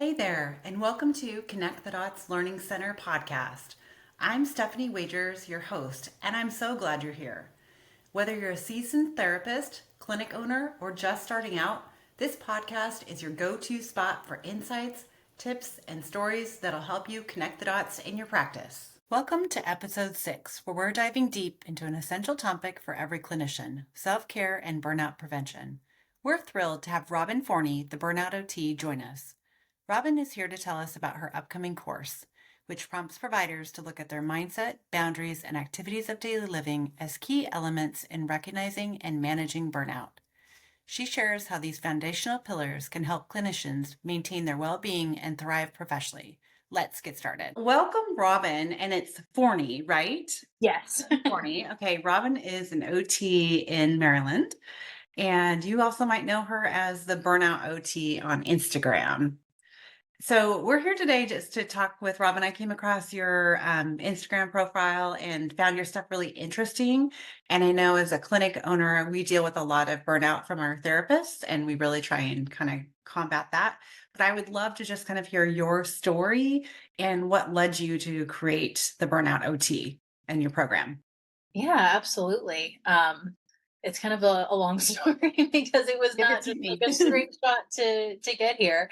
Hey there, and welcome to Connect the Dots Learning Center podcast. I'm Stephanie Wagers, your host, and I'm so glad you're here. Whether you're a seasoned therapist, clinic owner, or just starting out, this podcast is your go to spot for insights, tips, and stories that'll help you connect the dots in your practice. Welcome to episode 6, where we're diving deep into an essential topic for every clinician: self care and burnout prevention. We're thrilled to have Robyn Forney, the Burnout OT, join us. Robyn is here to tell us about her upcoming course, which prompts providers to look at their mindset, boundaries, and activities of daily living as key elements in recognizing and managing burnout. She shares how these foundational pillars can help clinicians maintain their well-being and thrive professionally. Let's get started. Welcome, Robyn, and it's Forney, right? Yes. Forney. Okay, Robyn is an OT in Maryland, and you also might know her as the Burnout OT on Instagram. So we're here today just to talk with Robyn. I came across your Instagram profile and found your stuff really interesting. And I know as a clinic owner, we deal with a lot of burnout from our therapists, and we really try and kind of combat that. But I would love to just kind of hear your story and what led you to create the Burnout OT and your program. Yeah, absolutely. It's kind of a long story because it was Give it not to just like me. a straight shot to get here.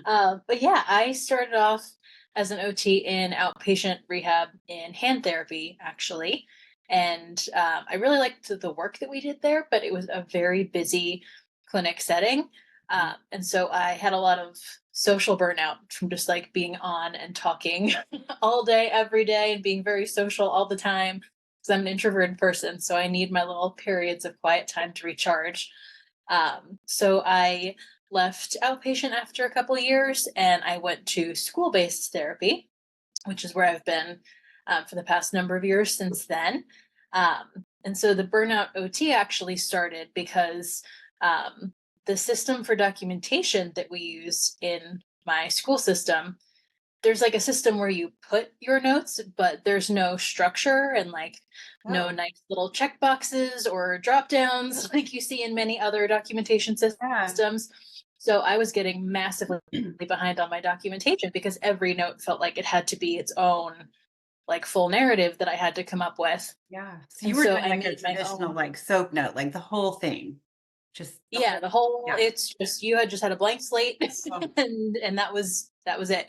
But yeah, I started off as an OT in outpatient rehab in hand therapy, actually. And I really liked the work that we did there, but it was a very busy clinic setting. And so I had a lot of social burnout from just like being on and talking all day, every day, and being very social all the time because I'm an introverted person. So I need my little periods of quiet time to recharge. So I left outpatient after a couple of years and I went to school based therapy, which is where I've been for the past number of years since then. And so the Burnout OT actually started because the system for documentation that we use in my school system, there's like a system where you put your notes, but there's no structure and like no Oh, nice little check boxes or drop downs like you see in many other documentation yeah. systems. So I was getting massively behind on my documentation because every note felt like it had to be its own like full narrative that I had to come up with. Yeah. So you And were so doing I like a made my traditional own. like soap note, like the whole thing. Just the Yeah, whole the whole, yeah. it's just you had just had a blank slate Oh, and that was it.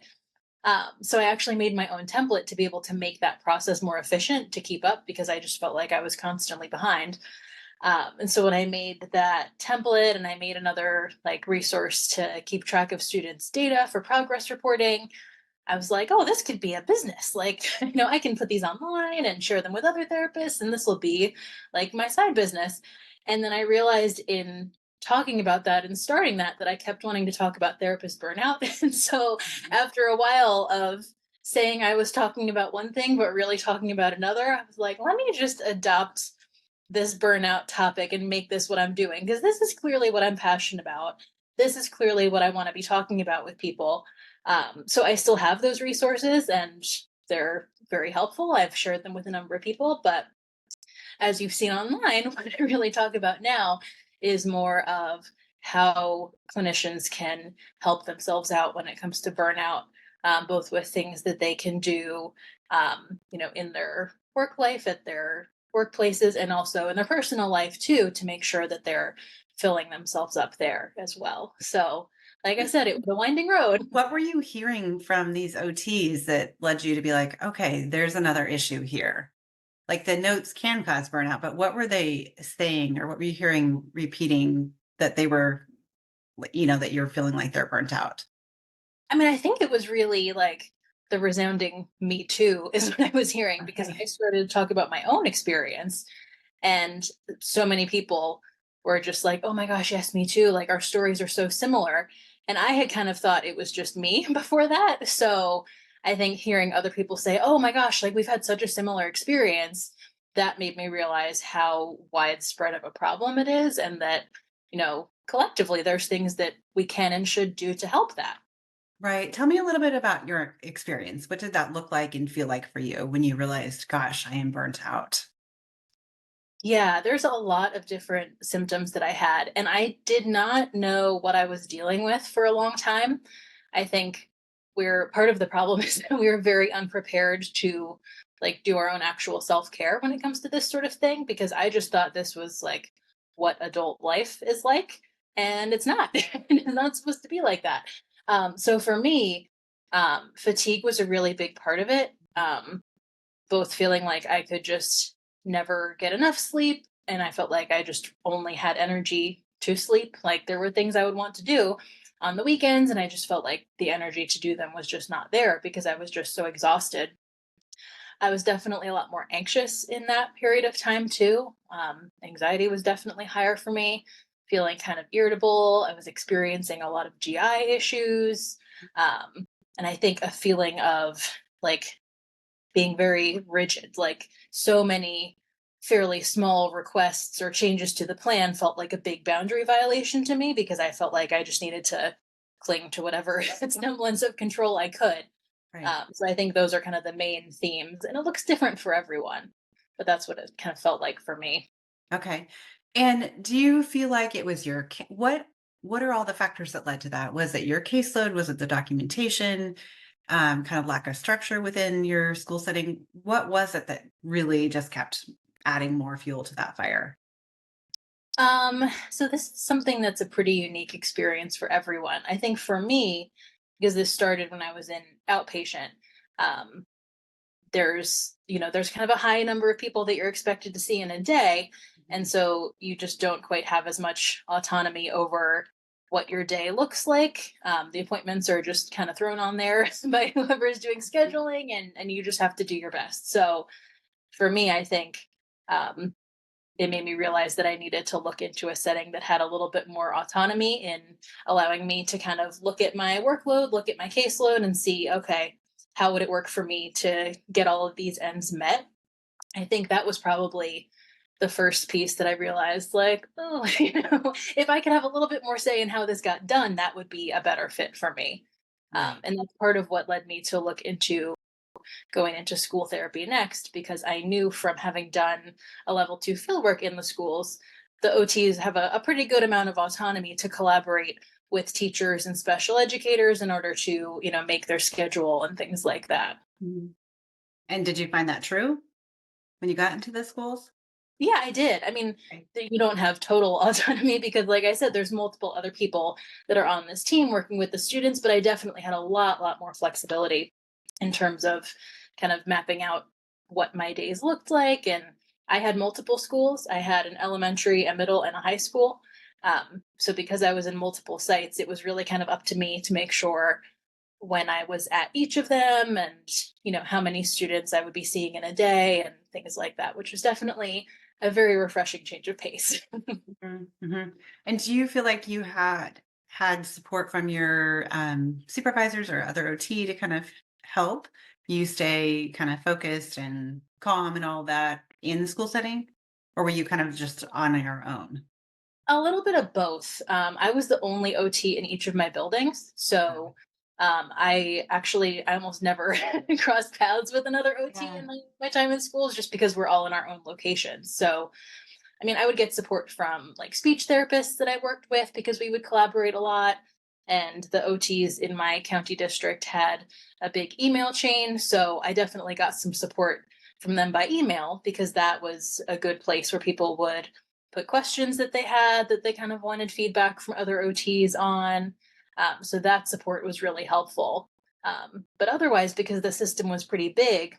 So I actually made my own template to be able to make that process more efficient to keep up because I just felt like I was constantly behind. And so when I made that template and I made another like resource to keep track of students' data for progress reporting, I was like, oh, this could be a business. Like, I can put these online and share them with other therapists, and this will be like my side business. And then I realized in talking about that and starting that I kept wanting to talk about therapist burnout. And so mhm. after a while of saying I was talking about one thing, but really talking about another, I was like, let me just adopt this burnout topic and make this what I'm doing because this is clearly what I'm passionate about. This is clearly what I want to be talking about with people. So I still have those resources and they're very helpful. I've shared them with a number of people, but as you've seen online, what I really talk about now is more of how clinicians can help themselves out when it comes to burnout, both with things that they can do, in their work life, at their workplaces, and also in their personal life too, to make sure that they're filling themselves up there as well. So, like I said, it was a winding road. What were you hearing from these OTs that led you to be like, okay, there's another issue here? Like the notes can cause burnout, but what were they saying or what were you hearing repeating that they were, that you're feeling like they're burnt out? I mean, I think it was really like the resounding "me too" is what I was hearing because Okay. I started to talk about my own experience, and so many people were just like, "Oh my gosh, yes, me too." Like our stories are so similar, and I had kind of thought it was just me before that. So I think hearing other people say, "Oh my gosh, like we've had such a similar experience," that made me realize how widespread of a problem it is, and that collectively there's things that we can and should do to help that. Right. Tell me a little bit about your experience. What did that look like and feel like for you when you realized, gosh, I am burnt out? Yeah, there's a lot of different symptoms that I had, and I did not know what I was dealing with for a long time. I think we're part of the problem is that we're very unprepared to like do our own actual self-care when it comes to this sort of thing, because I just thought this was like what adult life is like, and it's not. It's not supposed to be like that. So for me, fatigue was a really big part of it. Both feeling like I could just never get enough sleep, and I felt like I just only had energy to sleep. Like there were things I would want to do on the weekends, and I just felt like the energy to do them was just not there because I was just so exhausted. I was definitely a lot more anxious in that period of time too. Anxiety was definitely higher for me, feeling kind of irritable. I was experiencing a lot of GI issues. Um, and I think a feeling of like being very rigid, like so many fairly small requests or changes to the plan felt like a big boundary violation to me because I felt like I just needed to cling to whatever semblance of control I could. Right. So I think those are kind of the main themes, and it looks different for everyone, but that's what it kind of felt like for me. Okay. And do you feel like it was what are all the factors that led to that? Was it your caseload? Was it the documentation? Kind of lack of structure within your school setting? What was it that really just kept adding more fuel to that fire? So this is something that's a pretty unique experience for everyone. I think for me, because this started when I was in outpatient, um, there's kind of a high number of people that you're expected to see in a day, and so you just don't quite have as much autonomy over what your day looks like. The appointments are just kind of thrown on there by whoever is doing scheduling, and you just have to do your best. So for me, I think um, it made me realize that I needed to look into a setting that had a little bit more autonomy in allowing me to kind of look at my workload, look at my caseload, and see, okay, how would it work for me to get all of these ends met? I think that was probably the first piece that I realized, like, oh, if I could have a little bit more say in how this got done, that would be a better fit for me. Right. And that's part of what led me to look into going into school therapy next, because I knew from having done a level 2 fieldwork in the schools, the OTs have a pretty good amount of autonomy to collaborate with teachers and special educators in order to, make their schedule and things like that. Mhm. And did you find that true when you got into the schools? Yeah, I did. I mean, Okay. you don't have total autonomy because, like I said, there's multiple other people that are on this team working with the students, but I definitely had a lot more flexibility in terms of kind of mapping out what my days looked like. And I had multiple schools. I had an elementary, a middle, and a high school. So because I was in multiple sites, it was really kind of up to me to make sure when I was at each of them and, how many students I would be seeing in a day and things like that, which was definitely a very refreshing change of pace. Mhm, mhm. And do you feel like you had support from your supervisors or other OT to kind of help you stay kind of focused and calm and all that in the school setting? Or were you kind of just on your own? A little bit of both. I was the only OT in each of my buildings, so I almost never crossed paths with another OT Yeah. in my time in schools, just because we're all in our own locations. So I mean, I would get support from like speech therapists that I worked with because we would collaborate a lot. And the OTs in my county district had a big email chain. So I definitely got some support from them by email because that was a good place where people would put questions that they had that they kind of wanted feedback from other OTs on. So that support was really helpful. But otherwise, because the system was pretty big,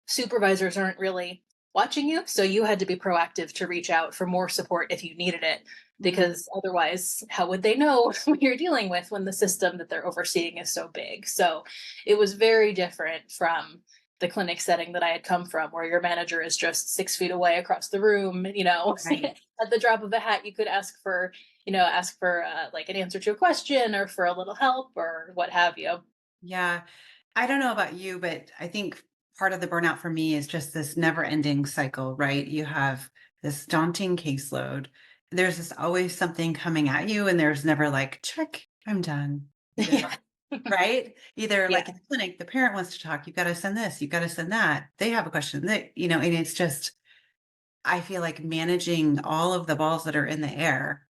supervisors aren't really watching you. So you had to be proactive to reach out for more support if you needed it, Mhm. because otherwise, how would they know what you're dealing with when the system that they're overseeing is so big? So it was very different from the clinic setting that I had come from, where your manager is just 6 feet away across the room. Right. At the drop of a hat, you could ask for like an answer to a question or for a little help or what have you. Yeah. I don't know about you, but I think part of the burnout for me is just this never ending cycle, right? You have this daunting caseload. There's just always something coming at you, and there's never like, check, I'm done. Either, Yeah. right? Either Yeah. like in the clinic, the parent wants to talk, you've got to send this, you've got to send that. They have a question that, and it's just, I feel like managing all of the balls that are in the air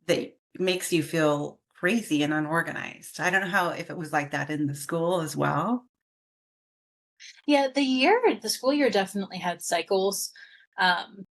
that makes you feel crazy and unorganized. I don't know how if it was like that in the school as well. Yeah, the school year definitely had cycles.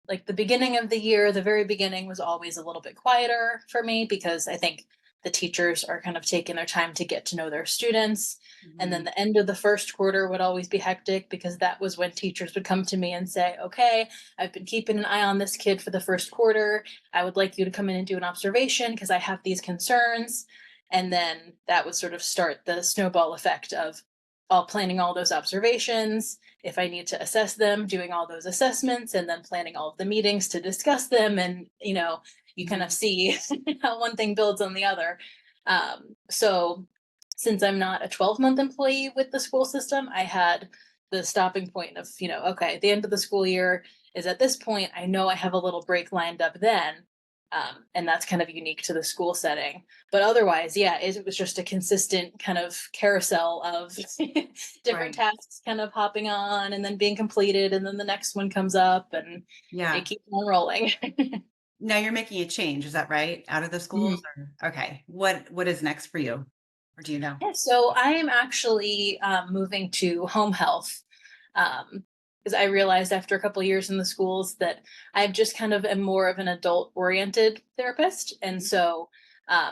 Like the beginning of the year, the very beginning was always a little bit quieter for me because I think the teachers are kind of taking their time to get to know their students. And then Mhm. the end of the first quarter would always be hectic because that was when teachers would come to me and say, okay, I've been keeping an eye on this kid for the first quarter. I would like you to come in and do an observation because I have these concerns. And then that would sort of start the snowball effect of all planning all those observations, if I need to assess them, doing all those assessments, and then planning all of the meetings to discuss them. And, you kind of Mhm. see how one thing builds on the other. So, since I'm not a 12-month employee with the school system, I had the stopping point of, okay, the end of the school year is at this point. I know I have a little break lined up then. And that's kind of unique to the school setting. But otherwise, yeah, it was just a consistent kind of carousel of different Right. tasks kind of hopping on and then being completed, and then the next one comes up and it Yeah. keeps on rolling. Now you're making a change, is that right? Out of the schools Mhm. or okay. What is next for you? Or do you know? Yeah, so I am actually moving to home health because I realized after a couple of years in the schools that I just kind of am more of an adult oriented therapist. And Mhm. so,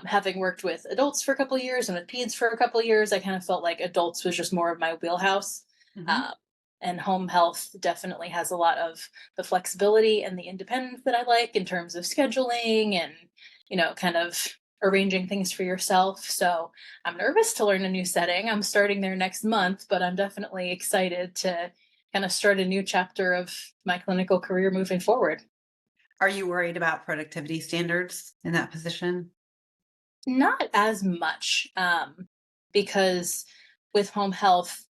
having worked with adults for a couple of years and with peds for a couple of years, I kind of felt like adults was just more of my wheelhouse. Mhm. Um, and home health definitely has a lot of the flexibility and the independence that I like in terms of scheduling and, kind of arranging things for yourself. So, I'm nervous to learn a new setting. I'm starting there next month, but I'm definitely excited to kind of start a new chapter of my clinical career moving forward. Are you worried about productivity standards in that position? Not as much, because with home health,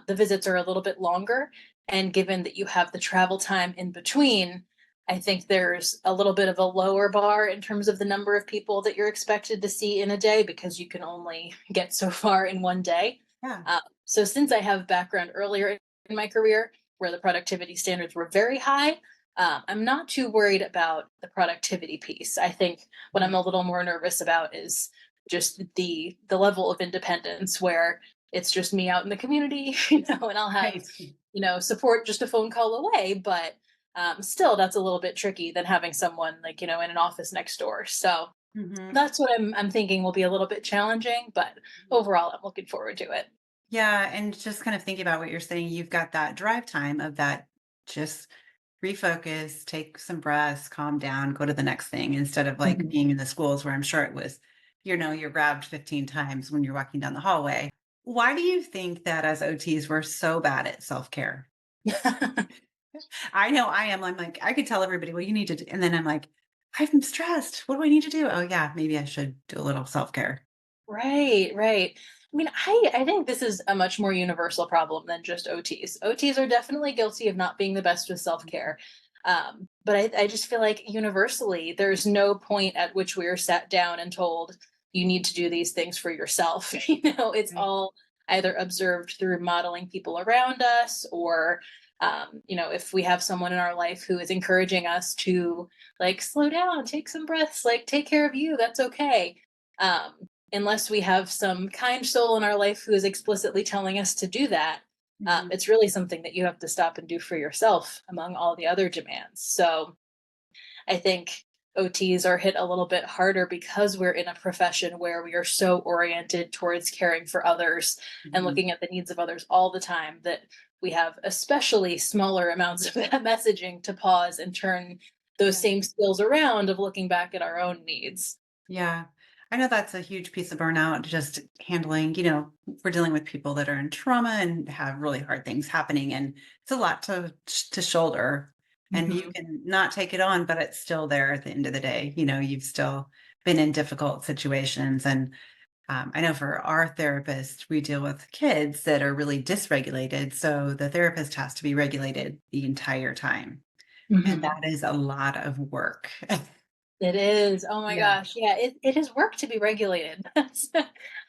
the visits are a little bit longer. And given that you have the travel time in between, I think there's a little bit of a lower bar in terms of the number of people that you're expected to see in a day because you can only get so far in one day. Yeah. So, since I have background earlier in my career where the productivity standards were very high, I'm not too worried about the productivity piece. I think what I'm Mhm. a little more nervous about is just the level of independence where it's just me out in the community, and I'll have, Right. support just a phone call away, but still that's a little bit tricky than having someone like, in an office next door. So Mhm. that's what I'm thinking will be a little bit challenging, but overall I'm looking forward to it. Yeah, and just kind of thinking about what you're saying, you've got that drive time of that just refocus, take some breaths, calm down, go to the next thing instead of like Mhm. being in the schools where I'm sure it was, you're grabbed 15 times when you're walking down the hallway. Why do you think that as OTs we're so bad at self-care? I know I am. I'm like, I could tell everybody, well, you need to do, and then I'm like, I'm stressed. What do I need to do? Oh yeah, maybe I should do a little self-care. Right, right. I mean, I think this is a much more universal problem than just OTs. OTs are definitely guilty of not being the best with self care. But I just feel like universally, there's no point at which we are sat down and told you need to do these things for yourself. It's Right. all either observed through modeling people around us or if we have someone in our life who is encouraging us to like slow down, take some breaths, like take care of you, that's okay. Um, Unless we have some kind soul in our life who is explicitly telling us to do that, Mhm. it's really something that you have to stop and do for yourself among all the other demands. So I think OTs are hit a little bit harder because we're in a profession where we are so oriented towards caring for others and Mhm. looking at the needs of others all the time that we have especially smaller amounts of that messaging to pause and turn those Yeah. same skills around of looking back at our own needs. Yeah. I know that's a huge piece of burnout, just handling, we're dealing with people that are in trauma and have really hard things happening. And it's a lot to shoulder. And you Mhm. can not take it on, but it's still there at the end of the day. You've still been in difficult situations. And I know for our therapist, we deal with kids that are really dysregulated. So the therapist has to be regulated the entire time. And Mhm. that is a lot of work. It is. Oh my Yeah. gosh. Yeah, it is work to be regulated. That's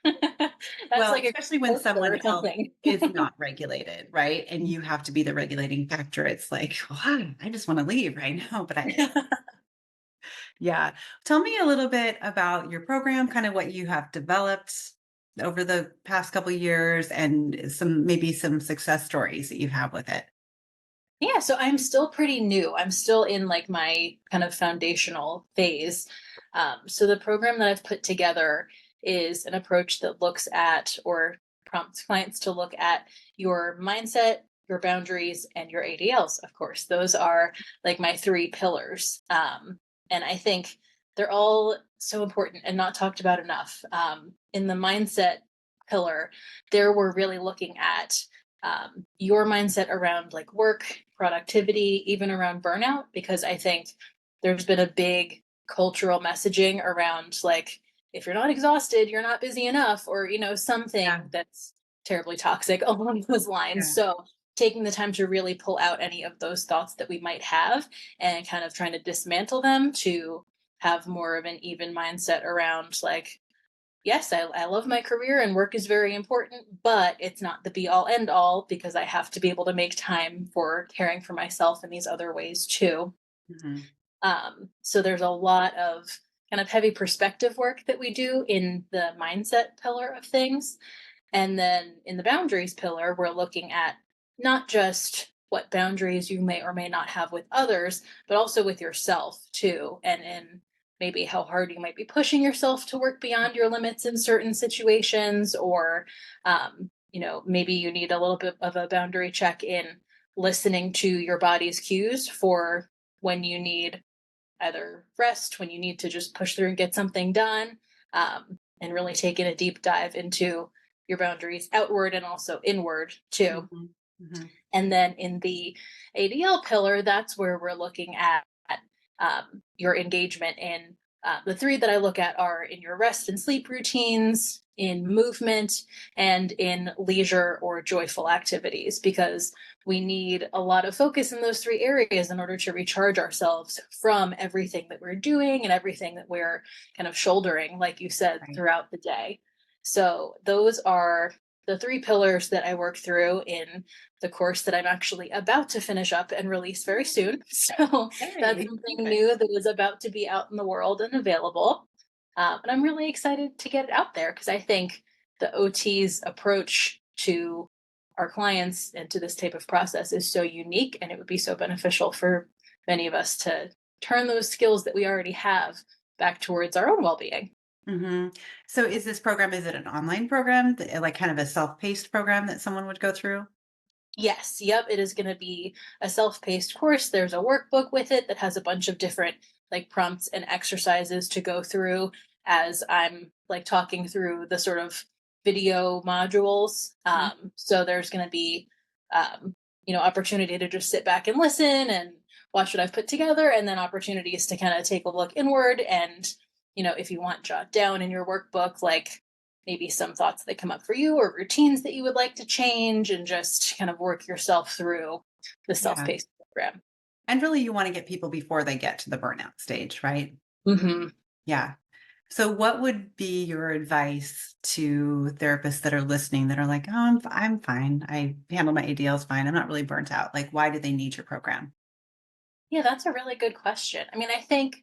Well, like a especially when poster someone or else something. is not regulated, right? And you have to be the regulating factor. It's like, well, I just want to leave right now, but I Yeah. Tell me a little bit about your program, kind of what you have developed over the past couple of years and maybe some success stories that you have with it. Yeah, so I'm still pretty new. I'm still in like my kind of foundational phase. So the program that I've put together is an approach that looks at or prompts clients to look at your mindset, your boundaries, and your ADLs, of course. Those are like my three pillars. And I think they're all so important and not talked about enough. In the mindset pillar, there we're really looking at your mindset around like work, productivity, even around burnout, because I think there's been a big cultural messaging around like, if you're not exhausted, you're not busy enough, or, Yeah. something that's terribly toxic along those lines. Yeah. So, taking the time to really pull out any of those thoughts that we might have and kind of trying to dismantle them to have more of an even mindset around like, yes, I love my career and work is very important, but it's not the be all end all because I have to be able to make time for caring for myself in these other ways too. Mhm. So there's a lot of kind of heavy perspective work that we do in the mindset pillar of things. And then in the boundaries pillar, we're looking at not just what boundaries you may or may not have with others, but also with yourself too. And in maybe how hard you might be pushing yourself to work beyond your limits in certain situations, or, maybe you need a little bit of a boundary check in listening to your body's cues for when you need either rest, when you need to just push through and get something done, and really taking a deep dive into your boundaries outward and also inward too. Mhm. Mhm. And then in the ADL pillar, that's where we're looking at your engagement in the three that I look at are in your rest and sleep routines, in movement, and in leisure or joyful activities, because we need a lot of focus in those three areas in order to recharge ourselves from everything that we're doing and everything that we're kind of shouldering, like you said, Right. throughout the day. So those are the three pillars that I work through in the course that I'm actually about to finish up and release very soon. So that's Hey, something perfect. new that is about to be out in the world and available. And I'm really excited to get it out there because I think the OT's approach to our clients and to this type of process is so unique, and it would be so beneficial for many of us to turn those skills that we already have back towards our own well-being. Mhm. So is this program, is it an online program, like kind of a self-paced program that someone would go through? Yes, yep, it is going to be a self-paced course. There's a workbook with it that has a bunch of different like prompts and exercises to go through as I'm like talking through the sort of video modules. Mhm. So there's going to be opportunity to just sit back and listen and watch what I've put together, and then opportunities to kind of take a look inward and if you want jot down in your workbook like maybe some thoughts that come up for you or routines that you would like to change and just kind of work yourself through the Yeah. self-paced program. And really you wanna get people before they get to the burnout stage, right? Hmm. Yeah. So what would be your advice to therapists that are listening that are like, "Oh, I'm fine. I handle my ADLs fine. I'm not really burnt out." Like, why do they need your program? Yeah, that's a really good question. I mean, I think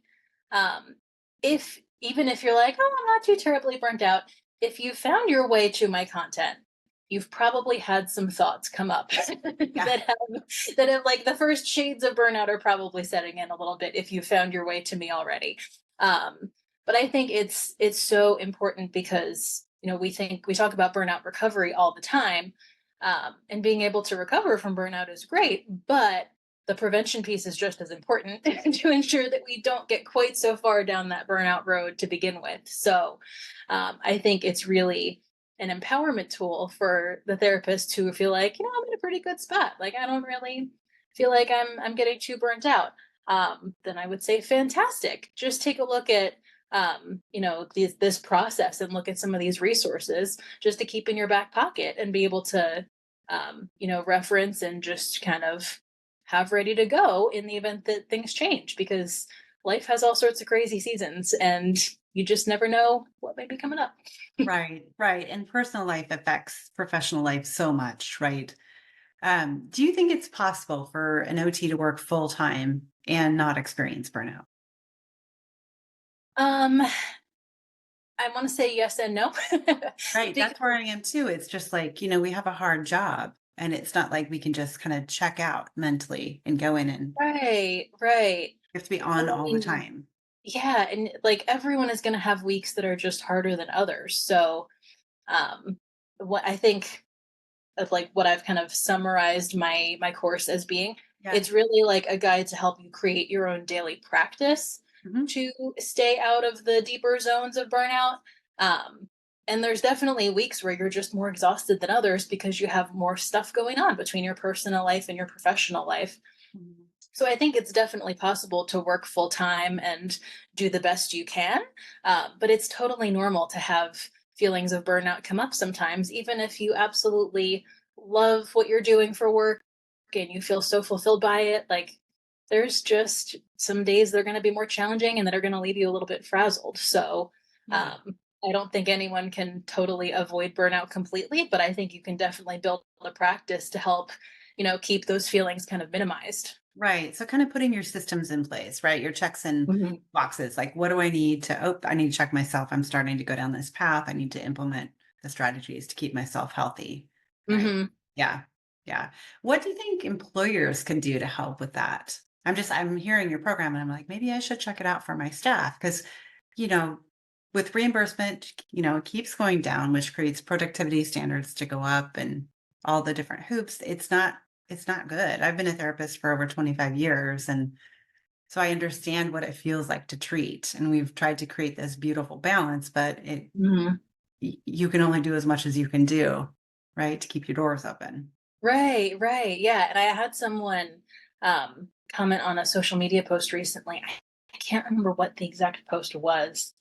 um, if even if you're like, oh, I'm not too terribly burnt out, if you found your way to my content, you've probably had some thoughts come up Yeah. that have like the first shades of burnout are probably setting in a little bit if you found your way to me already. Um, but I think it's so important because we talk about burnout recovery all the time, and being able to recover from burnout is great, but the prevention piece is just as important to ensure that we don't get quite so far down that burnout road to begin with. So I think it's really an empowerment tool for the therapist to feel like, I'm in a pretty good spot. Like I don't really feel like I'm getting too burnt out. Then I would say fantastic. Just take a look at this process and look at some of these resources just to keep in your back pocket and be able to reference and just kind of have ready to go in the event that things change, because life has all sorts of crazy seasons and you just never know what may be coming up. Right, right. And personal life affects professional life so much, right? Do you think it's possible for an OT to work full time and not experience burnout? Um, I want to say yes and no. Right, Because that's where I am too. It's just like, we have a hard job, and it's not like we can just kinda check out mentally and go in, and right, right. you have to be And on I all the mean, time. yeah, and like everyone is going to have weeks that are just harder than others. So, um, what I think of like what I've kind of summarized my course as being, Yeah. it's really like a guide to help you create your own daily practice Mhm. to stay out of the deeper zones of burnout. Um, and there's definitely weeks where you're just more exhausted than others because you have more stuff going on between your personal life and your professional life. Mhm. So I think it's definitely possible to work full time and do the best you can, but it's totally normal to have feelings of burnout come up sometimes, even if you absolutely love what you're doing for work and you feel so fulfilled by it. Like there's just some days that are going to be more challenging and that are going to leave you a little bit frazzled. So Yeah. um, I don't think anyone can totally avoid burnout completely, but I think you can definitely build a practice to help, keep those feelings kind of minimized. Right. So kind of putting your systems in place, right? Your checks and Mhm. boxes. Like, what do I need to, I need to check myself. I'm starting to go down this path. I need to implement the strategies to keep myself healthy. Right. Mhm. Yeah. Yeah. What do you think employers can do to help with that? I'm hearing your program, and I'm like, maybe I should check it out for my staff because, you know, with reimbursement, it keeps going down, which creates productivity standards to go up and all the different hoops. It's not good. I've been a therapist for over 25 years, and so I understand what it feels like to treat. And we've tried to create this beautiful balance, but Mhm. you can only do as much as you can do, right? To keep your doors open. Right, right. Yeah, and I had someone comment on a social media post recently. I can't remember what the exact post was.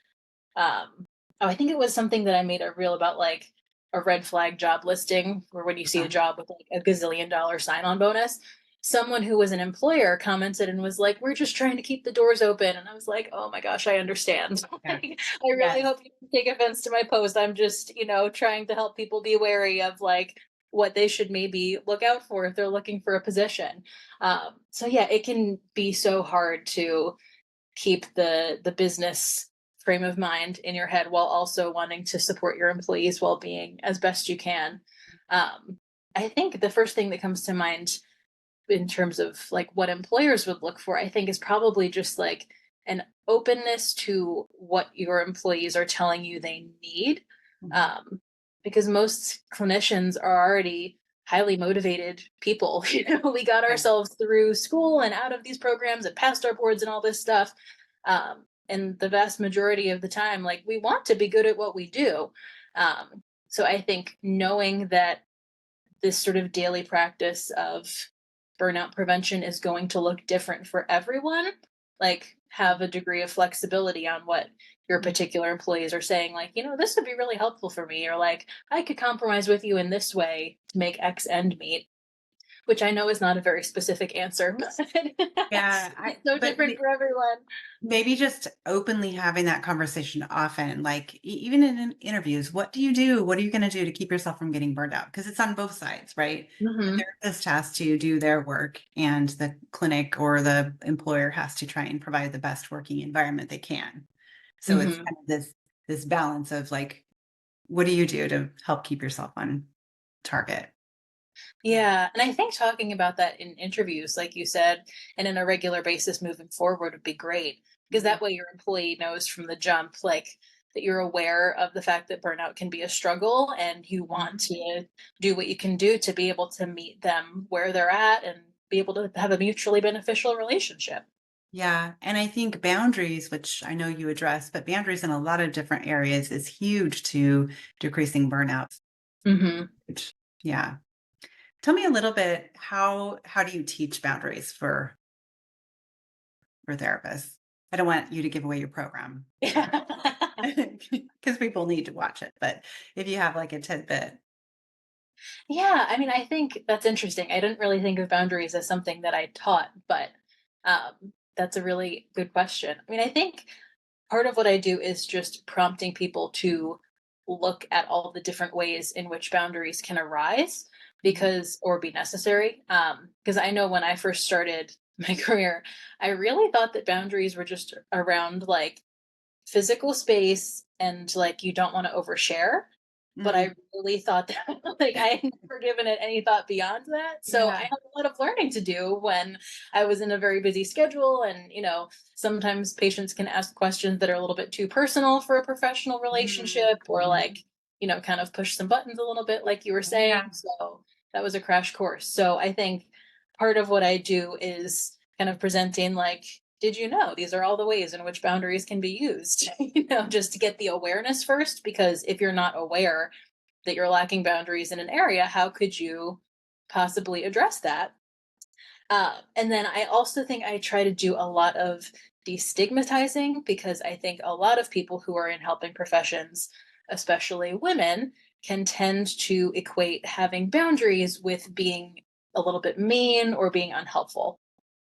Oh, I think it was something that I made a reel about, like a red flag job listing, where when you see a Uh, job with like a gazillion dollar sign on bonus, someone who was an employer commented and was like, "We're just trying to keep the doors open." And I was like, "Oh my gosh, I understand." yeah. Like, I really Yes. hope you don't take offense to my post. I'm just, trying to help people be wary of like what they should maybe look out for if they're looking for a position. So yeah, it can be so hard to keep the business frame of mind in your head while also wanting to support your employees' well-being as best you can. Um, I think the first thing that comes to mind in terms of like what employers would look for, I think is probably just like an openness to what your employees are telling you they need. Mhm. Um, because most clinicians are already highly motivated people. We got Right. ourselves through school and out of these programs and passed our boards and all this stuff. And the vast majority of the time, like we want to be good at what we do. So I think knowing that this sort of daily practice of burnout prevention is going to look different for everyone, like have a degree of flexibility on what your Yeah. particular employees are saying, like, this would be really helpful for me, or like I could compromise with you in this way to make X end meet, which I know is not a very specific answer, but Yeah, it's so different for everyone. maybe just openly having that conversation often, like even in interviews, what do you do? What are you going to do to keep yourself from getting burned out? Because it's on both sides, right? The Hmm. therapist has to do their work, and the clinic or the employer has to try and provide the best working environment they can. So it's Hmm. kind of this balance of like, what do you do to help keep yourself on target? Yeah. Yeah, and I think talking about that in interviews, like you said, and in a regular basis moving forward would be great because Mhm. that way your employee knows from the jump, like that you're aware of the fact that burnout can be a struggle and you want Mhm. to do what you can do to be able to meet them where they're at and be able to have a mutually beneficial relationship. Yeah, and I think boundaries, which I know you address, but boundaries in a lot of different areas is huge to decreasing burnout. Hmm. Which, yeah. Tell me a little bit, how do you teach boundaries for therapists? I don't want you to give away your program because people need to watch it, but if you have like a tidbit. Yeah, I mean, I think that's interesting. I didn't really think of boundaries as something that I taught, but that's a really good question. I mean, I think part of what I do is just prompting people to look at all the different ways in which boundaries can arise Mhm. because or be necessary. Because I know when I first started my career, I really thought that boundaries were just around like physical space and like you don't want to overshare. But Mm, I really thought that like I had never given it any thought beyond that. So I yeah. have a lot of learning to do when I was in a very busy schedule. And, sometimes patients can ask questions that are a little bit too personal for a professional Mhm, relationship or like, mhm. kind of push some buttons a little bit, like you were Yeah. saying. So that was a crash course. So I think part of what I do is kind of presenting like, did you know these are all the ways in which boundaries can be used? Just to get the awareness first, because if you're not aware that you're lacking boundaries in an area, how could you possibly address that? And then I also think I try to do a lot of destigmatizing because I think a lot of people who are in helping professions, especially women, can tend to equate having boundaries with being a little bit mean or being unhelpful.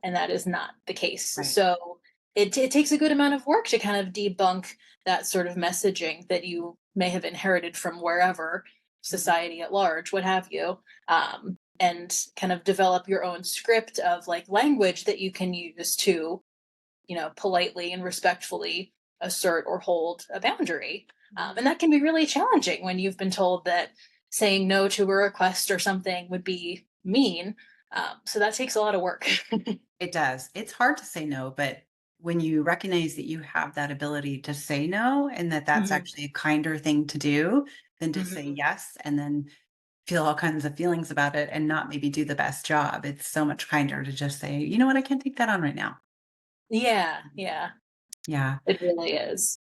And that is not the case. Right. So it takes a good amount of work to kind of debunk that sort of messaging that you may have inherited from wherever, Mhm. society at large, what have you, and kind of develop your own script of like language that you can use to, politely and respectfully assert or hold a boundary. Mhm. And that can be really challenging when you've been told that saying no to a request or something would be mean. So that takes a lot of work. It does. It's hard to say no, but when you recognize that you have that ability to say no and that that's Mhm, actually a kinder thing to do than to say mhm. yes and then feel all kinds of feelings about it and not maybe do the best job. It's so much kinder to just say, "You know what? I can't take that on right now." Yeah, yeah, Yeah. it really is.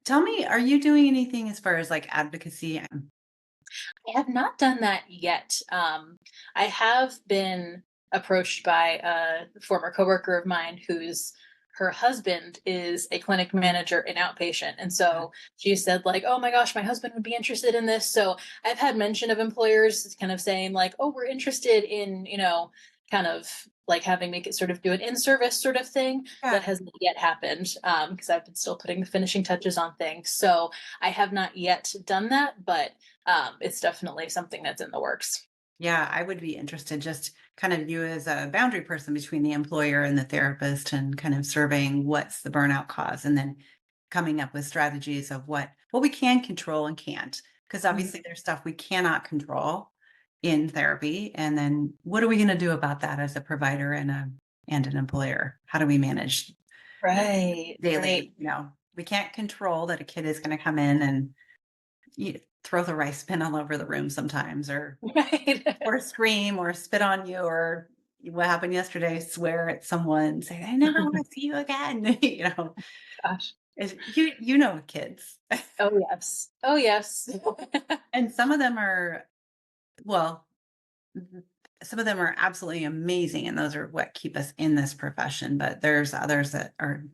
Tell me, are you doing anything as far as like advocacy? I have not done that yet. I have been approached by a former coworker of mine whose her husband is a clinic manager in outpatient. And so she said, like, oh my gosh, my husband would be interested in this. So I've had mention of employers kind of saying, like, oh, we're interested in, kind of like having me sort of do an in-service sort of thing. Yeah. That hasn't yet happened because I've been still putting the finishing touches on things. So I have not yet done that, but it's definitely something that's in the works. Yeah, I would be interested just kind of you as a boundary person between the employer and the therapist and kind of surveying what's the burnout cause and then coming up with strategies of what we can control and can't. Because Mhm. obviously there's stuff we cannot control in therapy. And then what are we going to do about that as a provider and an employer? How do we manage Right, right, daily? We can't control that a kid is going to come in and throw the rice bin all over the room sometimes right. or scream or spit on you or what happened yesterday, swear at someone, say, "I never wanna see you again." Gosh. You know kids. Oh yes. Oh yes. And some of them are well, mhm, some of them are absolutely amazing, and those are what keep us in this profession, but there's others that are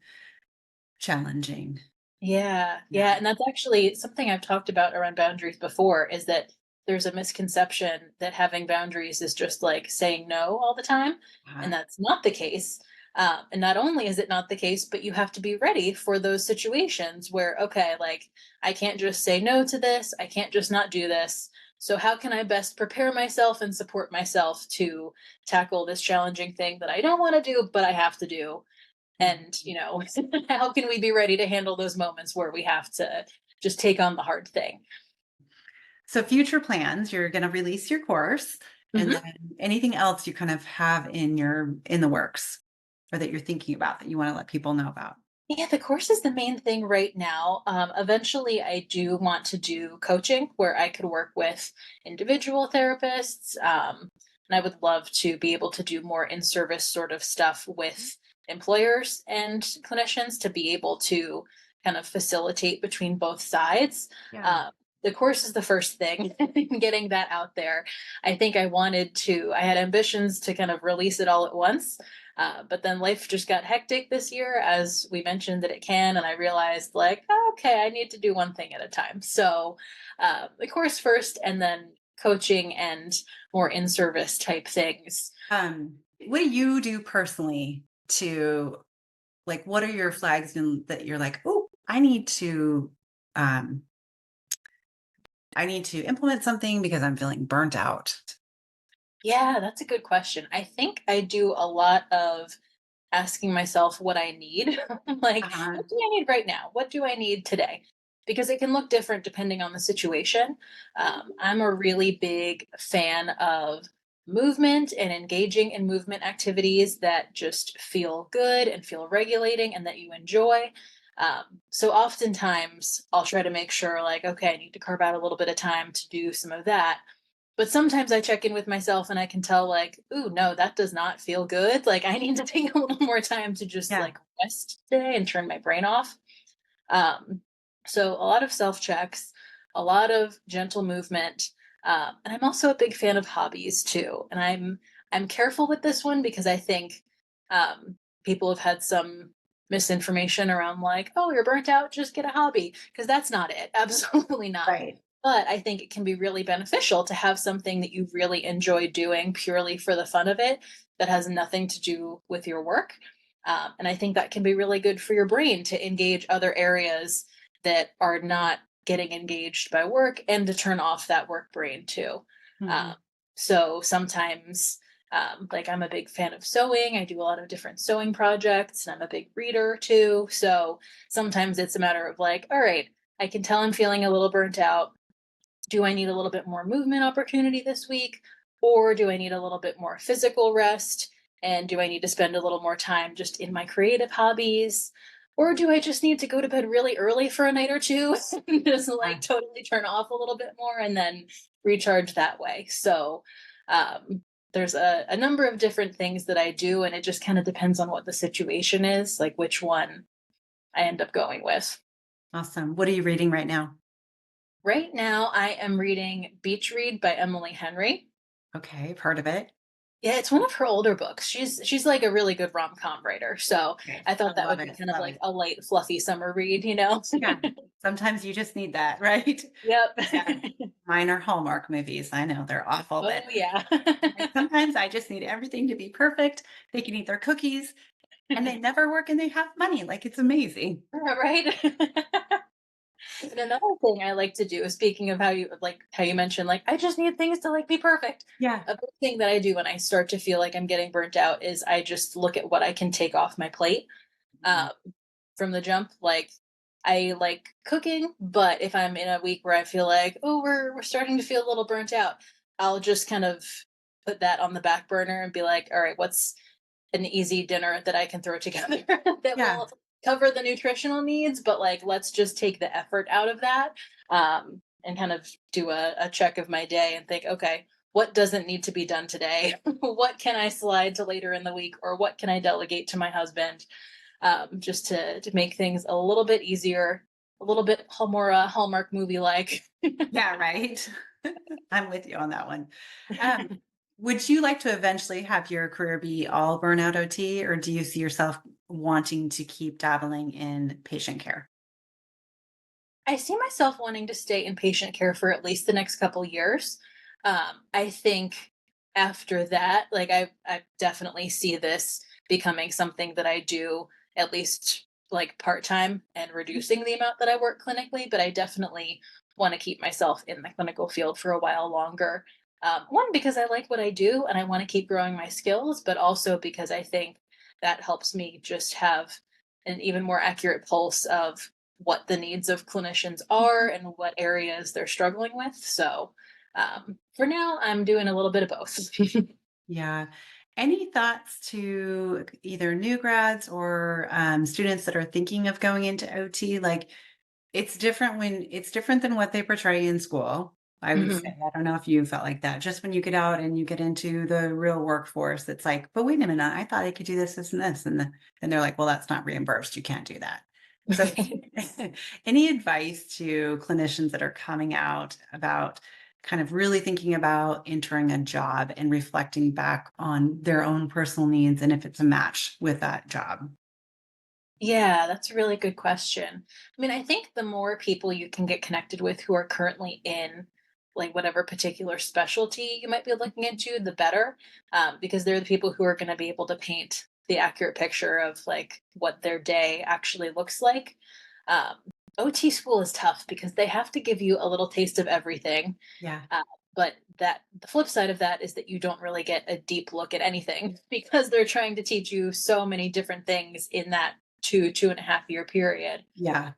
challenging. Yeah, yeah, Yeah. and that's actually something I've talked about around boundaries before is that there's a misconception that having boundaries is just like saying no all the time, and Uh-huh. that's not the case. And not only is it not the case, but you have to be ready for those situations where, okay, like I can't just say no to this, I can't just not do this. So, how can I best prepare myself and support myself to tackle this challenging thing that I don't want to do, but I have to do? And Mhm. how can we be ready to handle those moments where we have to just take on the hard thing? So future plans, you're gonna release your course, and Mhm. then anything else you kind of have in the works or that you're thinking about that you wanna let people know about? Yeah, the course is the main thing right now. Eventually, I do want to do coaching where I could work with individual therapists. And I would love to be able to do more in service sort of stuff with employers and clinicians to be able to kind of facilitate between both sides. Yeah. Um, the course is the first thing, getting that out there. I think I had ambitions to kind of release it all at once, but then life just got hectic this year, as we mentioned that it can, and I realized like, oh, okay, I need to do one thing at a time. So, the course first, and then coaching and more in-service type things. What do you do personally to like, what are your flags and that you're like, "Oh, um, I need to implement something because I'm feeling burnt out." Yeah, that's a good question. I think I do a lot of asking myself what I need. Like, Uh-huh. what do I need right now? What do I need today? Because it can look different depending on the situation. I'm a really big fan of movement and engaging in movement activities that just feel good and feel regulating and that you enjoy. So oftentimes I'll try to make sure, like, okay, I need to carve out a little bit of time to do some of that. But sometimes I check in with myself and I can tell, like, ooh, no, that does not feel good. Like, I need to take a little more time to just Yeah. like rest today and turn my brain off. Um, so a lot of self checks, a lot of gentle movement, and I'm also a big fan of hobbies too. And I'm careful with this one because I think people have had some misinformation around like, oh, you're burnt out, just get a hobby, because that's not it. Absolutely not. Right. But I think it can be really beneficial to have something that you really enjoy doing purely for the fun of it that has nothing to do with your work. And I think that can be really good for your brain to engage other areas that are not getting engaged by work and to turn off that work brain too. Mhm. Um, so sometimes, like I'm a big fan of sewing. I do a lot of different sewing projects and I'm a big reader too. So sometimes it's a matter of like, all right, I can tell I'm feeling a little burnt out. Do I need a little bit more movement opportunity this week? Or do I need a little bit more physical rest? And do I need to spend a little more time just in my creative hobbies? Or do I just need to go to bed really early for a night or two and just Yeah. like totally turn off a little bit more and then recharge that way? So there's a number of different things that I do, and it just kind of depends on what the situation is, like which one I end up going with. Awesome. What are you reading right now? Right now, I am reading Beach Read by Emily Henry. Okay, part of it. Yeah, it's one of her older books. She's like a really good rom-com writer. So Okay. I I thought that love would be it. kind of Love like it. a light, fluffy summer read, you know? Yeah. Sometimes you just need that, right? Yep. Yeah. Mine are Hallmark movies. I know they're awful, Oh but yeah. I'm like, sometimes I just need everything to be perfect. They can eat their cookies and they never work and they have money. Like it's amazing. Right. And another thing I like to do, speaking of how you mentioned, like I just need things to like be perfect. Yeah. A big thing that I do when I start to feel like I'm getting burnt out is I just look at what I can take off my plate. Mhm. Um, from the jump. Like I like cooking, but if I'm in a week where I feel like, oh, we're starting to feel a little burnt out, I'll just kind of put that on the back burner and be like, all right, what's an easy dinner that I can throw together that Yeah. will cover the nutritional needs, but like let's just take the effort out of that. And kind of do a check of my day and think, okay, what doesn't need to be done today? What can I slide to later in the week, or what can I delegate to my husband, just to make things a little bit easier, a little bit more Hallmark movie like. Yeah, right. I'm with you on that one. Um, would you like to eventually have your career be all burnout OT, or do you see yourself wanting to keep dabbling in patient care? I see myself wanting to stay in patient care for at least the next couple years. I think after that, like I definitely see this becoming something that I do at least like part time and reducing the amount that I work clinically. But I definitely want to keep myself in the clinical field for a while longer. One, because I like what I do and I want to keep growing my skills, but also because I think that helps me just have an even more accurate pulse of what the needs of clinicians are and what areas they're struggling with. So for now, I'm doing a little bit of both. Yeah. Any thoughts to either new grads or students that are thinking of going into OT? Like it's different than what they portray in school. I would say, Mhm. I don't know if you felt like that. Just when you get out and you get into the real workforce, it's like, but wait a minute, I thought I could do this, and this. And they're like, well, that's not reimbursed. You can't do that. So any advice to clinicians that are coming out about kind of really thinking about entering a job and reflecting back on their own personal needs and if it's a match with that job? Yeah, that's a really good question. I mean, I think the more people you can get connected with who are currently in like whatever particular specialty you might be looking into, the better, because they're the people who are going to be able to paint the accurate picture of like what their day actually looks like. Um, OT school is tough because they have to give you a little taste of everything. Yeah. But the flip side of that is that you don't really get a deep look at anything because they're trying to teach you so many different things in that 2.5 year period. Yeah.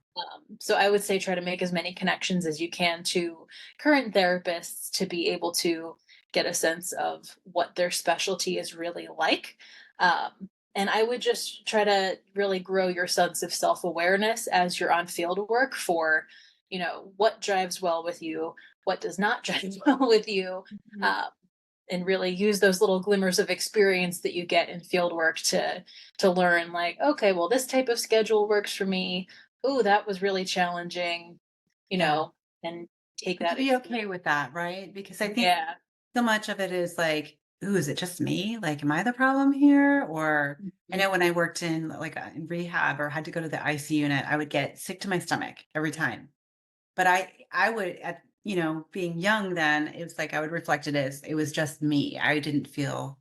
So I would say try to make as many connections as you can to current therapists to be able to get a sense of what their specialty is really like. And I would just try to really grow your sense of self awareness as you're on field work for, what drives well with you, what does not jive well with you, Mhm. um, and really use those little glimmers of experience that you get in field work to learn like, okay, well, this type of schedule works for me. Oh, that was really challenging, you Yeah. know, and take And to that be experience. okay with that, right? Because I think Yeah. so much of it is like, ooh, is it just me? Like, am I the problem here? Or I Mhm. know when I worked in like in rehab or had to go to the IC unit, I would get sick to my stomach every time. But I would at being young then, it was like I would reflect it as it was just me. I didn't feel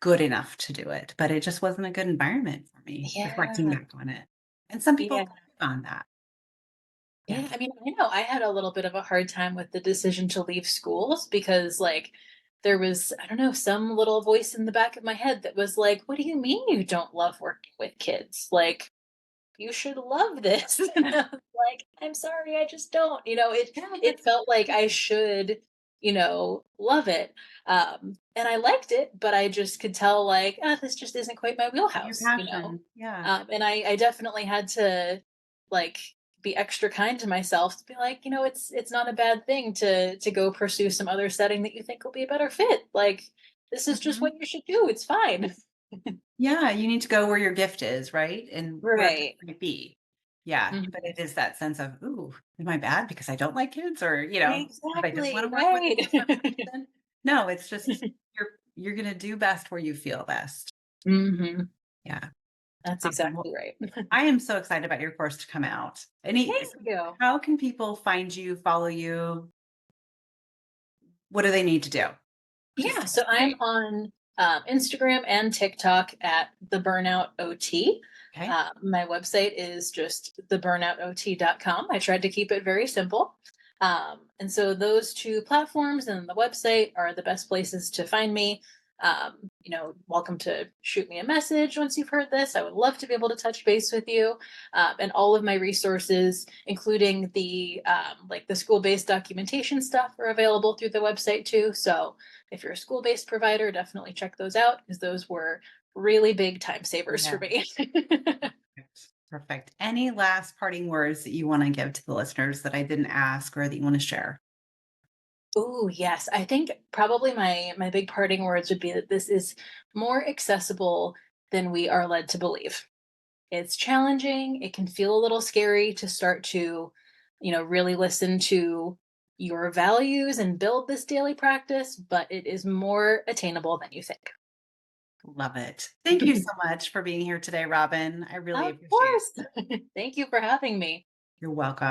good enough to do it, but it just wasn't a good environment for me reflecting Yeah. back on it. And some people Yeah. thrive on that. Yeah. Yeah, I mean, I know I had a little bit of a hard time with the decision to leave schools because, like, there was, I don't know, some little voice in the back of my head that was like, "What do you mean you don't love working with kids? Like, you should love this." And I was like, "I'm sorry, I just don't." Yeah, It felt like I should, love it. And I liked it, but I just could tell like, this just isn't quite my your wheelhouse. passion. Yeah. And I definitely had to like be extra kind to myself to be like, it's not a bad thing to go pursue some other setting that you think will be a better fit. Like, this is just Mhm. what you should do. It's fine. Yeah, you need to go where your gift is, right? And wherever it Right. might be. Yeah, but Mhm. it is that sense of, "Ooh, am I bad because I don't like kids?" Or, "Because I don't wanna Exactly. work with Right. this type of person?" No, it's just you're gonna do best where you feel best. Mhm. Yeah. That's Awesome. exactly Well, right. I am so excited about your course to come out. Thank you. How can people find you, follow you? What do they need to do? Yeah, Just so I'm right? on Instagram and TikTok at the Burnout OT. Okay. My website is just theburnoutot.com. I tried to keep it very simple. And so those two platforms and the website are the best places to find me. Welcome to shoot me a message once you've heard this. I would love to be able to touch base with you. And all of my resources, including the school-based documentation stuff, are available through the website too. So if you're a school-based provider, definitely check those out because those were really big time savers for Yeah. me. Perfect. Any last parting words that you wanna give to the listeners that I didn't ask or that you wanna share? Oh, yes. I think probably my big parting words would be that this is more accessible than we are led to believe. It's challenging, it can feel a little scary to start to, really listen to your values and build this daily practice, but it is more attainable than you think. Love it. Thank you so much for being here today, Robin. I really Of appreciate it. course. Thank you for having me. You're welcome.